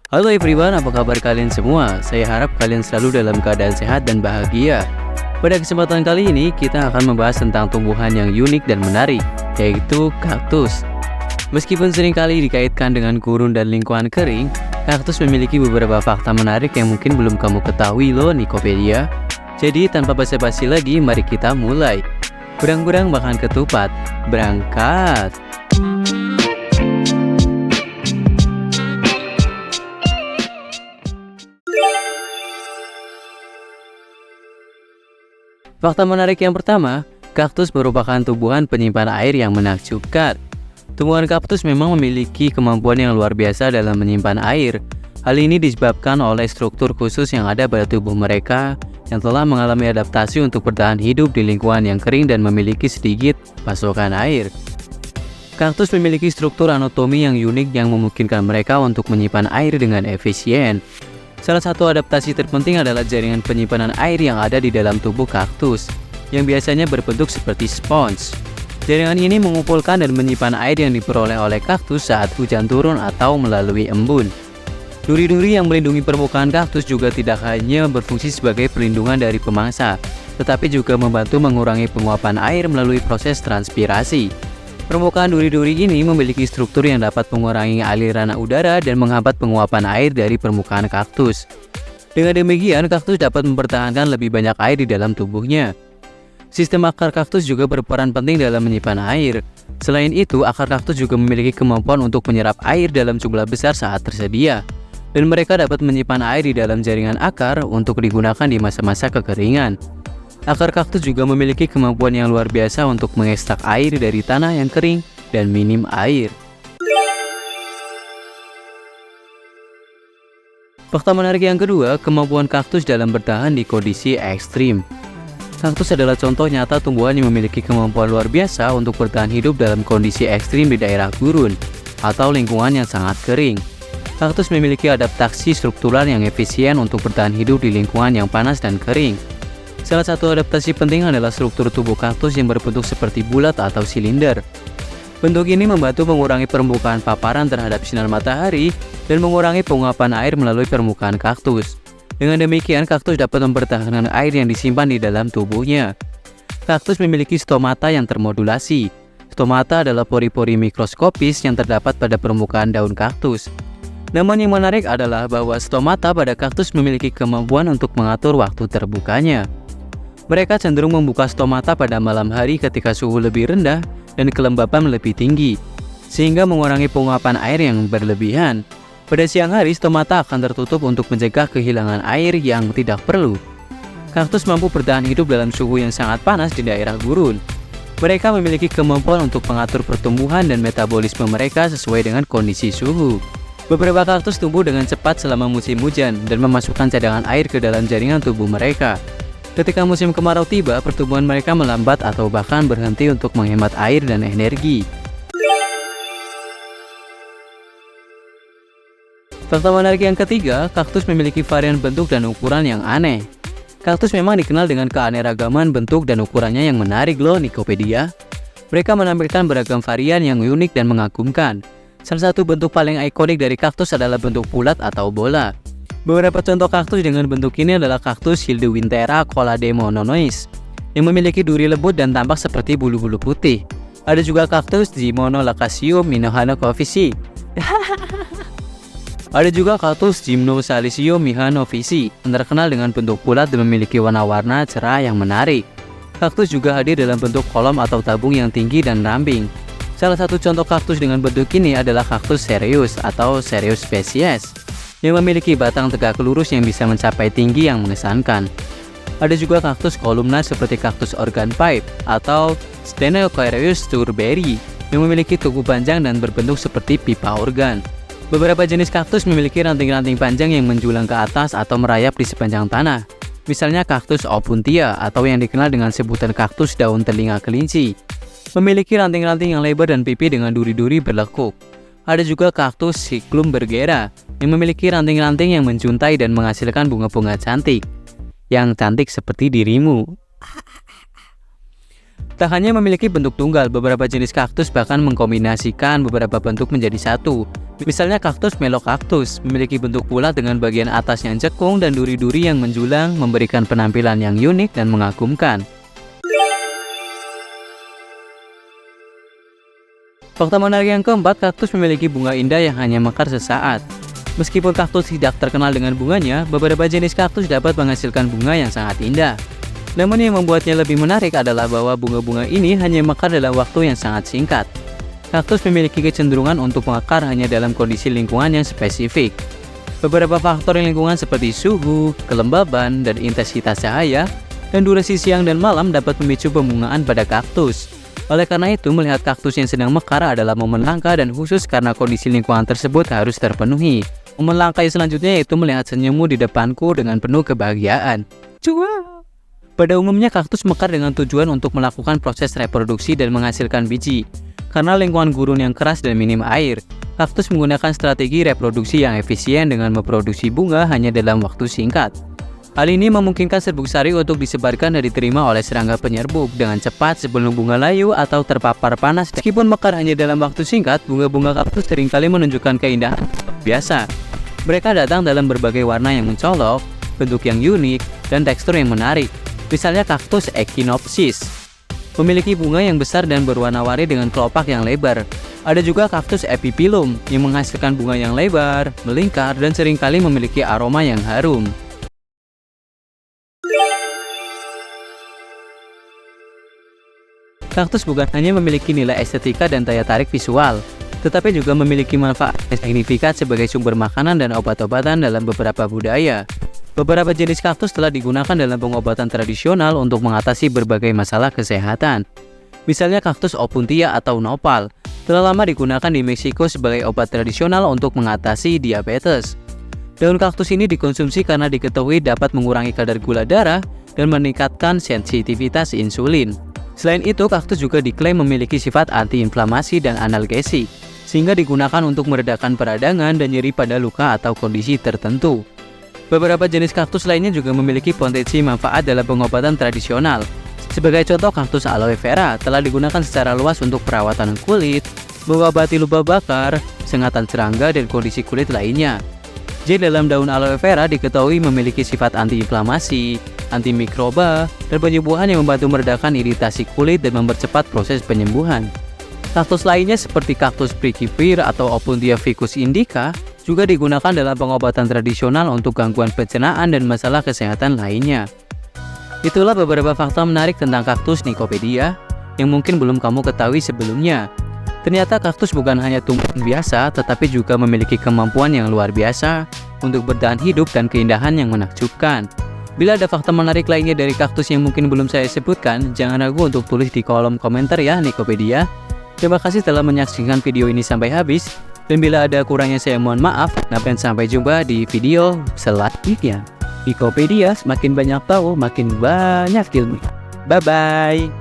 Halo everyone, apa kabar kalian semua? Saya harap kalian selalu dalam keadaan sehat dan bahagia. Pada kesempatan kali ini, kita akan membahas tentang tumbuhan yang unik dan menarik, yaitu kaktus. Meskipun seringkali dikaitkan dengan gurun dan lingkungan kering, kaktus memiliki beberapa fakta menarik yang mungkin belum kamu ketahui loh, Nikopedia. Jadi tanpa basa-basi lagi, mari kita mulai. Berang-berang makan ketupat, berangkat! Fakta menarik yang pertama, kaktus merupakan tumbuhan penyimpan air yang menakjubkan. Tumbuhan kaktus memang memiliki kemampuan yang luar biasa dalam menyimpan air. Hal ini disebabkan oleh struktur khusus yang ada pada tubuh mereka yang telah mengalami adaptasi untuk bertahan hidup di lingkungan yang kering dan memiliki sedikit pasokan air. Kaktus memiliki struktur anatomi yang unik yang memungkinkan mereka untuk menyimpan air dengan efisien. Salah satu adaptasi terpenting adalah jaringan penyimpanan air yang ada di dalam tubuh kaktus, yang biasanya berbentuk seperti spons. Jaringan ini mengumpulkan dan menyimpan air yang diperoleh oleh kaktus saat hujan turun atau melalui embun. Duri-duri yang melindungi permukaan kaktus juga tidak hanya berfungsi sebagai perlindungan dari pemangsa, tetapi juga membantu mengurangi penguapan air melalui proses transpirasi. Permukaan duri-duri ini memiliki struktur yang dapat mengurangi aliran udara dan menghambat penguapan air dari permukaan kaktus. Dengan demikian, kaktus dapat mempertahankan lebih banyak air di dalam tubuhnya. Sistem akar kaktus juga berperan penting dalam menyimpan air. Selain itu, akar kaktus juga memiliki kemampuan untuk menyerap air dalam jumlah besar saat tersedia. Dan mereka dapat menyimpan air di dalam jaringan akar untuk digunakan di masa-masa kekeringan. Akar kaktus juga memiliki kemampuan yang luar biasa untuk mengekstrak air dari tanah yang kering dan minim air. Fakta menarik yang kedua, kemampuan kaktus dalam bertahan di kondisi ekstrim. Kaktus adalah contoh nyata tumbuhan yang memiliki kemampuan luar biasa untuk bertahan hidup dalam kondisi ekstrim di daerah gurun atau lingkungan yang sangat kering. Kaktus memiliki adaptasi struktural yang efisien untuk bertahan hidup di lingkungan yang panas dan kering. Salah satu adaptasi penting adalah struktur tubuh kaktus yang berbentuk seperti bulat atau silinder. Bentuk ini membantu mengurangi permukaan paparan terhadap sinar matahari dan mengurangi penguapan air melalui permukaan kaktus. Dengan demikian, kaktus dapat mempertahankan air yang disimpan di dalam tubuhnya. Kaktus memiliki stomata yang termodulasi. Stomata adalah pori-pori mikroskopis yang terdapat pada permukaan daun kaktus. Namun yang menarik adalah bahwa stomata pada kaktus memiliki kemampuan untuk mengatur waktu terbukanya. Mereka cenderung membuka stomata pada malam hari ketika suhu lebih rendah dan kelembapan lebih tinggi, sehingga mengurangi penguapan air yang berlebihan. Pada siang hari, stomata akan tertutup untuk mencegah kehilangan air yang tidak perlu. Kaktus mampu bertahan hidup dalam suhu yang sangat panas di daerah gurun. Mereka memiliki kemampuan untuk mengatur pertumbuhan dan metabolisme mereka sesuai dengan kondisi suhu. Beberapa kaktus tumbuh dengan cepat selama musim hujan dan memasukkan cadangan air ke dalam jaringan tubuh mereka. Ketika musim kemarau tiba, pertumbuhan mereka melambat atau bahkan berhenti untuk menghemat air dan energi. Fakta menarik yang ketiga, kaktus memiliki varian bentuk dan ukuran yang aneh. Kaktus memang dikenal dengan keanekaragaman bentuk dan ukurannya yang menarik loh, Nikopedia. Mereka menampilkan beragam varian yang unik dan mengagumkan. Salah satu bentuk paling ikonik dari kaktus adalah bentuk bulat atau bola. Beberapa contoh kaktus dengan bentuk ini adalah kaktus Hildewintera colademononois yang memiliki duri lembut dan tampak seperti bulu-bulu putih. Ada juga kaktus Gymnolacasium minohanocovici. Ada juga kaktus Gymnosalicium mihanovici yang terkenal dengan bentuk bulat dan memiliki warna-warna cerah yang menarik. Kaktus juga hadir dalam bentuk kolom atau tabung yang tinggi dan ramping. Salah satu contoh kaktus dengan bentuk ini adalah kaktus cereus atau Cereus species yang memiliki batang tegak lurus yang bisa mencapai tinggi yang mengesankan. Ada juga kaktus kolumnar seperti kaktus organ pipe atau Stenocoereus turberry yang memiliki tubuh panjang dan berbentuk seperti pipa organ. Beberapa jenis kaktus memiliki ranting-ranting panjang yang menjulang ke atas atau merayap di sepanjang tanah. Misalnya kaktus opuntia atau yang dikenal dengan sebutan kaktus daun telinga kelinci. Memiliki ranting-ranting yang lebar dan pipi dengan duri-duri berlekuk. Ada juga kaktus Cyclum bergera yang memiliki ranting-ranting yang menjuntai dan menghasilkan bunga-bunga cantik. Yang cantik seperti dirimu. Tak hanya memiliki bentuk tunggal, beberapa jenis kaktus bahkan mengkombinasikan beberapa bentuk menjadi satu. Misalnya kaktus Melocactus memiliki bentuk bulat dengan bagian atas yang cekung dan duri-duri yang menjulang, memberikan penampilan yang unik dan mengagumkan. Fakta menarik yang keempat, kaktus memiliki bunga indah yang hanya mekar sesaat. Meskipun kaktus tidak terkenal dengan bunganya, beberapa jenis kaktus dapat menghasilkan bunga yang sangat indah. Namun yang membuatnya lebih menarik adalah bahwa bunga-bunga ini hanya mekar dalam waktu yang sangat singkat. Kaktus memiliki kecenderungan untuk mekar hanya dalam kondisi lingkungan yang spesifik. Beberapa faktor lingkungan seperti suhu, kelembaban, dan intensitas cahaya, dan durasi siang dan malam dapat memicu pembungaan pada kaktus. Oleh karena itu, melihat kaktus yang sedang mekar adalah momen langka dan khusus karena kondisi lingkungan tersebut harus terpenuhi. Momen langka selanjutnya yaitu melihat senyummu di depanku dengan penuh kebahagiaan. Cua! Pada umumnya kaktus mekar dengan tujuan untuk melakukan proses reproduksi dan menghasilkan biji. Karena lingkungan gurun yang keras dan minim air, kaktus menggunakan strategi reproduksi yang efisien dengan memproduksi bunga hanya dalam waktu singkat. Hal ini memungkinkan serbuk sari untuk disebarkan dan diterima oleh serangga penyerbuk dengan cepat sebelum bunga layu atau terpapar panas. Meskipun mekar hanya dalam waktu singkat, bunga-bunga kaktus seringkali menunjukkan keindahan biasa. Mereka datang dalam berbagai warna yang mencolok, bentuk yang unik, dan tekstur yang menarik. Misalnya kaktus Echinopsis, memiliki bunga yang besar dan berwarna-warni dengan kelopak yang lebar. Ada juga kaktus Epiphyllum yang menghasilkan bunga yang lebar, melingkar, dan seringkali memiliki aroma yang harum. Kaktus bukan hanya memiliki nilai estetika dan daya tarik visual, tetapi juga memiliki manfaat yang signifikan sebagai sumber makanan dan obat-obatan dalam beberapa budaya. Beberapa jenis kaktus telah digunakan dalam pengobatan tradisional untuk mengatasi berbagai masalah kesehatan. Misalnya kaktus Opuntia atau nopal, telah lama digunakan di Meksiko sebagai obat tradisional untuk mengatasi diabetes. Daun kaktus ini dikonsumsi karena diketahui dapat mengurangi kadar gula darah dan meningkatkan sensitivitas insulin. Selain itu, kaktus juga diklaim memiliki sifat antiinflamasi dan analgesik, sehingga digunakan untuk meredakan peradangan dan nyeri pada luka atau kondisi tertentu. Beberapa jenis kaktus lainnya juga memiliki potensi manfaat dalam pengobatan tradisional. Sebagai contoh, kaktus aloe vera telah digunakan secara luas untuk perawatan kulit, mengobati luka bakar, sengatan serangga, dan kondisi kulit lainnya. Gel dalam daun aloe vera diketahui memiliki sifat antiinflamasi, antimikroba, dan penyembuhan yang membantu meredakan iritasi kulit dan mempercepat proses penyembuhan. Kaktus lainnya seperti kaktus pricky pear atau Opuntia ficus indica juga digunakan dalam pengobatan tradisional untuk gangguan pencernaan dan masalah kesehatan lainnya. Itulah beberapa fakta menarik tentang kaktus Nicopedia yang mungkin belum kamu ketahui sebelumnya. Ternyata kaktus bukan hanya tumbuhan biasa, tetapi juga memiliki kemampuan yang luar biasa untuk bertahan hidup dan keindahan yang menakjubkan. Bila ada fakta menarik lainnya dari kaktus yang mungkin belum saya sebutkan, jangan ragu untuk tulis di kolom komentar ya Nicopedia. Terima kasih telah menyaksikan video ini sampai habis. Dan bila ada kurangnya saya mohon maaf. Dan sampai jumpa di video selanjutnya. Nicopedia, semakin banyak tahu, makin banyak ilmu. Bye-bye.